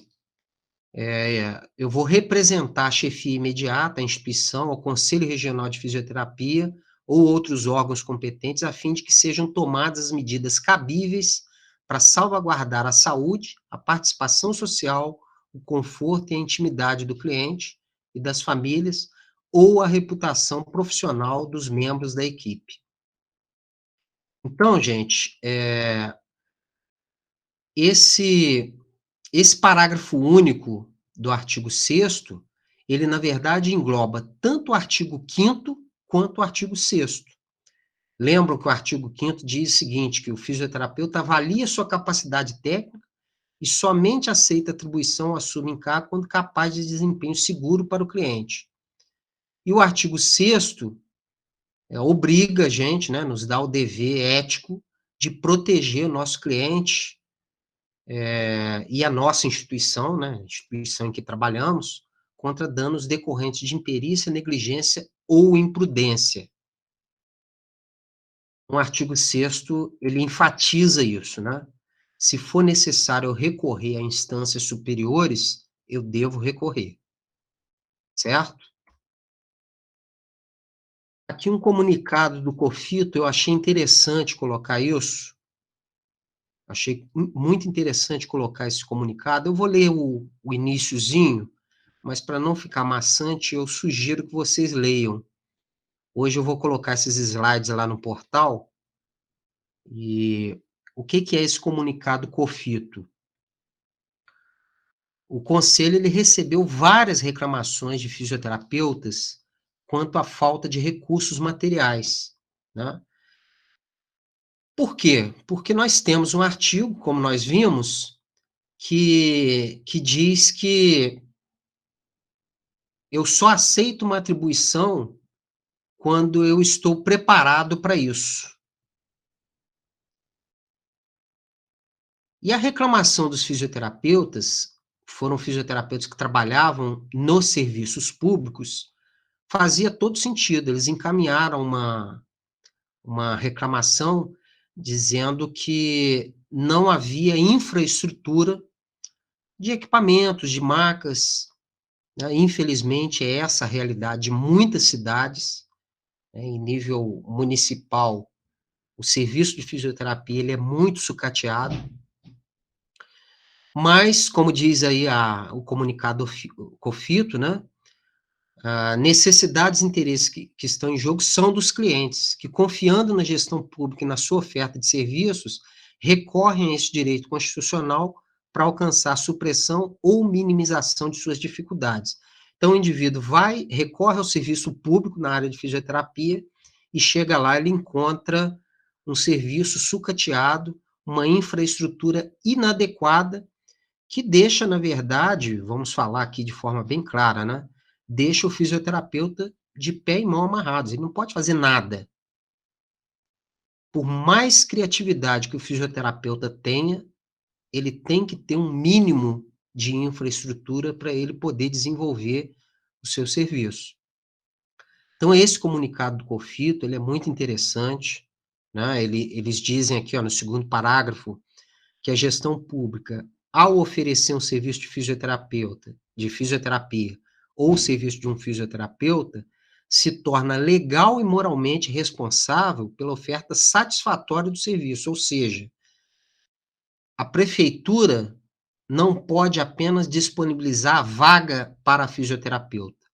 eu vou representar a chefia imediata, a instituição, ao Conselho Regional de Fisioterapia ou outros órgãos competentes, a fim de que sejam tomadas as medidas cabíveis para salvaguardar a saúde, a participação social, o conforto e a intimidade do cliente e das famílias, ou a reputação profissional dos membros da equipe. Então, gente, esse parágrafo único do artigo 6º, ele, na verdade, engloba tanto o artigo 5º quanto o artigo 6º. Lembram que o artigo 5º diz o seguinte, que o fisioterapeuta avalia sua capacidade técnica e somente aceita atribuição ou assume encargo quando capaz de desempenho seguro para o cliente. E o artigo 6º obriga a gente, né, nos dá o dever ético de proteger o nosso cliente e a nossa instituição, né, a instituição em que trabalhamos, contra danos decorrentes de imperícia, negligência ou imprudência. O artigo 6º, ele enfatiza isso, né? Se for necessário eu recorrer a instâncias superiores, eu devo recorrer, certo? Aqui um comunicado do COFITO, eu achei interessante colocar isso. Achei muito interessante colocar esse comunicado. Eu vou ler o iniciozinho, mas para não ficar maçante, eu sugiro que vocês leiam. Hoje eu vou colocar esses slides lá no portal. E o que é esse comunicado COFITO? O conselho ele recebeu várias reclamações de fisioterapeutas quanto à falta de recursos materiais, né? Por quê? Porque nós temos um artigo, como nós vimos, que diz que eu só aceito uma atribuição quando eu estou preparado para isso. E a reclamação dos fisioterapeutas, foram fisioterapeutas que trabalhavam nos serviços públicos, fazia todo sentido. Eles encaminharam uma reclamação dizendo que não havia infraestrutura de equipamentos, de macas, né? Infelizmente, é essa a realidade de muitas cidades, né? Em nível municipal, o serviço de fisioterapia ele é muito sucateado, mas, como diz aí o comunicado COFITO, né? Necessidades e interesses que estão em jogo são dos clientes, que, confiando na gestão pública e na sua oferta de serviços, recorrem a esse direito constitucional para alcançar supressão ou minimização de suas dificuldades. Então, o indivíduo recorre ao serviço público na área de fisioterapia e chega lá, ele encontra um serviço sucateado, uma infraestrutura inadequada, que deixa, na verdade, vamos falar aqui de forma bem clara, né? Deixa o fisioterapeuta de pé e mão amarrados, ele não pode fazer nada. Por mais criatividade que o fisioterapeuta tenha, ele tem que ter um mínimo de infraestrutura para ele poder desenvolver o seu serviço. Então, esse comunicado do COFITO, ele é muito interessante, né? Eles dizem aqui, ó, no segundo parágrafo, que a gestão pública, ao oferecer um serviço de fisioterapia, ou serviço de um fisioterapeuta, se torna legal e moralmente responsável pela oferta satisfatória do serviço, ou seja, a prefeitura não pode apenas disponibilizar a vaga para a fisioterapeuta.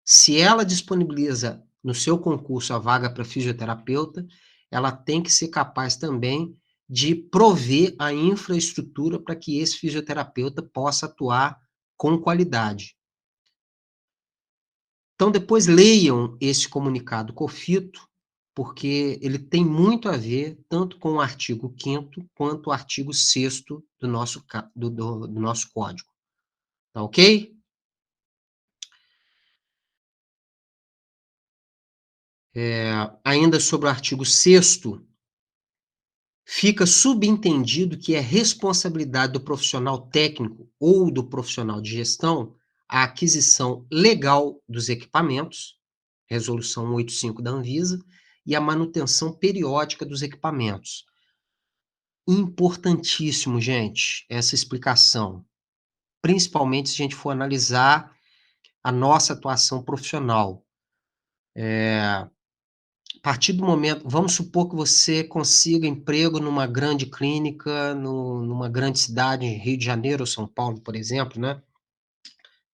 Se ela disponibiliza no seu concurso a vaga para fisioterapeuta, ela tem que ser capaz também de prover a infraestrutura para que esse fisioterapeuta possa atuar com qualidade. Então, depois leiam esse comunicado COFITO, porque ele tem muito a ver tanto com o artigo 5º quanto o artigo 6º do nosso código. Tá ok? Ainda sobre o artigo 6º, fica subentendido que é responsabilidade do profissional técnico ou do profissional de gestão a aquisição legal dos equipamentos, resolução 185 da Anvisa, e a manutenção periódica dos equipamentos. Importantíssimo, gente, essa explicação, principalmente se a gente for analisar a nossa atuação profissional. A partir do momento, vamos supor que você consiga emprego numa grande clínica, numa grande cidade, em Rio de Janeiro ou São Paulo, por exemplo, né?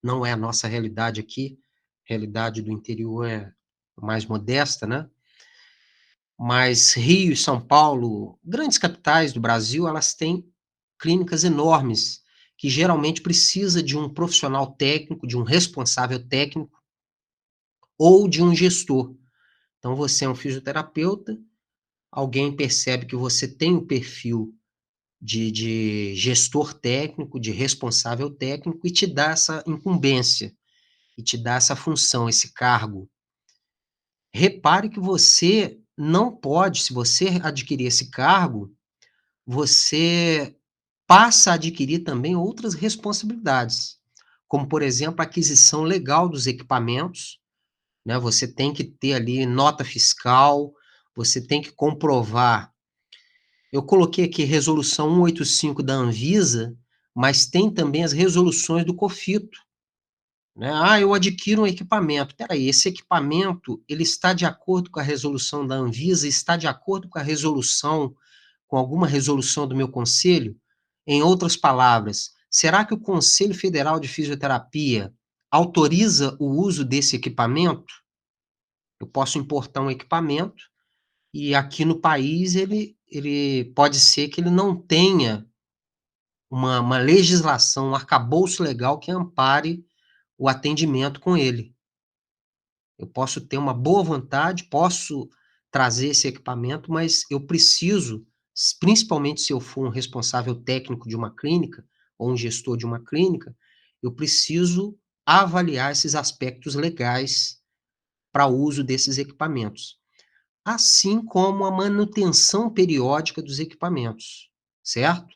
Não é a nossa realidade aqui, a realidade do interior é mais modesta, né? Mas Rio e São Paulo, grandes capitais do Brasil, elas têm clínicas enormes, que geralmente precisa de um profissional técnico, de um responsável técnico, ou de um gestor. Então, você é um fisioterapeuta, alguém percebe que você tem um perfil de gestor técnico, de responsável técnico, e te dá essa incumbência, e te dá essa função, esse cargo. Repare que você não pode, se você adquirir esse cargo, você passa a adquirir também outras responsabilidades, como, por exemplo, a aquisição legal dos equipamentos, né? Você tem que ter ali nota fiscal, você tem que comprovar. Eu coloquei aqui resolução 185 da Anvisa, mas tem também as resoluções do COFITO, né? Ah, eu adquiro um equipamento. Peraí, esse equipamento, ele está de acordo com a resolução da Anvisa? Está de acordo com a resolução, com alguma resolução do meu conselho? Em outras palavras, será que o Conselho Federal de Fisioterapia autoriza o uso desse equipamento? Eu posso importar um equipamento e aqui no país ele pode ser que ele não tenha uma legislação, um arcabouço legal que ampare o atendimento com ele. Eu posso ter uma boa vontade, posso trazer esse equipamento, mas eu preciso, principalmente se eu for um responsável técnico de uma clínica, ou um gestor de uma clínica, eu preciso avaliar esses aspectos legais para o uso desses equipamentos. Assim como a manutenção periódica dos equipamentos, certo?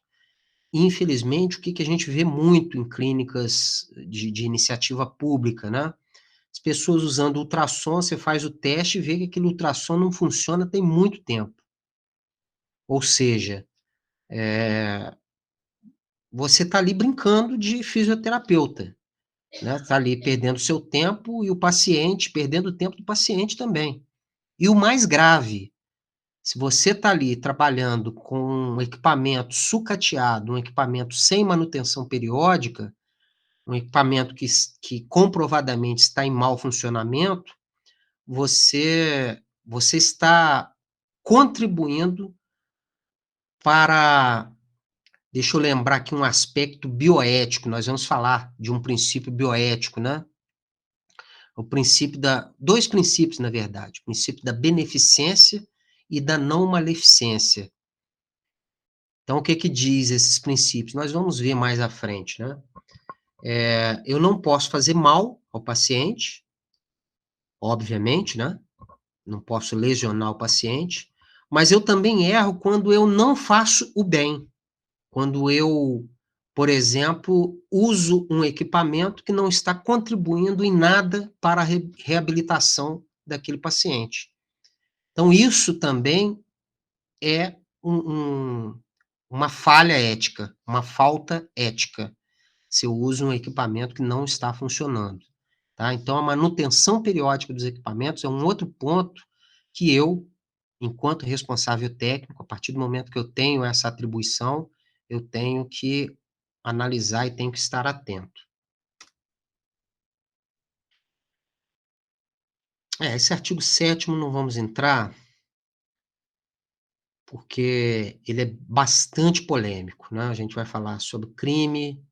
Infelizmente, o que a gente vê muito em clínicas de iniciativa pública, né? As pessoas usando ultrassom, você faz o teste e vê que aquele ultrassom não funciona tem muito tempo. Ou seja, você está ali brincando de fisioterapeuta, né? Está ali perdendo seu tempo e o paciente, perdendo o tempo do paciente também. E o mais grave, se você está ali trabalhando com um equipamento sucateado, um equipamento sem manutenção periódica, um equipamento que comprovadamente está em mau funcionamento, você está contribuindo para, deixa eu lembrar aqui um aspecto bioético, nós vamos falar de um princípio bioético, né? O princípio dois princípios, na verdade, o princípio da beneficência e da não maleficência. Então, o que diz esses princípios? Nós vamos ver mais à frente, né? Eu não posso fazer mal ao paciente, obviamente, né? Não posso lesionar o paciente, mas eu também erro quando eu não faço o bem. Quando eu, por exemplo, uso um equipamento que não está contribuindo em nada para a reabilitação daquele paciente. Então, isso também é uma falha ética, uma falta ética, se eu uso um equipamento que não está funcionando. Tá? Então, a manutenção periódica dos equipamentos é um outro ponto que eu, enquanto responsável técnico, a partir do momento que eu tenho essa atribuição, eu tenho que analisar e tenho que estar atento. Esse artigo 7º não vamos entrar, porque ele é bastante polêmico, né? A gente vai falar sobre crime,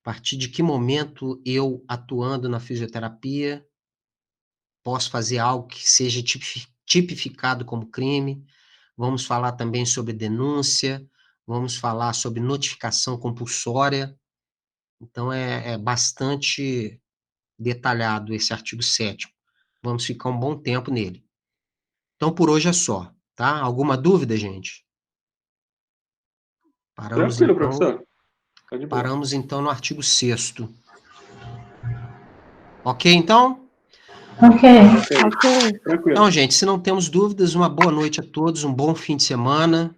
a partir de que momento eu, atuando na fisioterapia, posso fazer algo que seja tipificado como crime. Vamos falar também sobre denúncia, vamos falar sobre notificação compulsória. Então, é bastante detalhado esse artigo 7º. Vamos ficar um bom tempo nele. Então, por hoje é só, tá? Alguma dúvida, gente? Tranquilo, professor. Tá de boa. Paramos, então, no artigo 6º. Ok, então? Ok. Tranquilo. Então, gente, se não temos dúvidas, uma boa noite a todos, um bom fim de semana.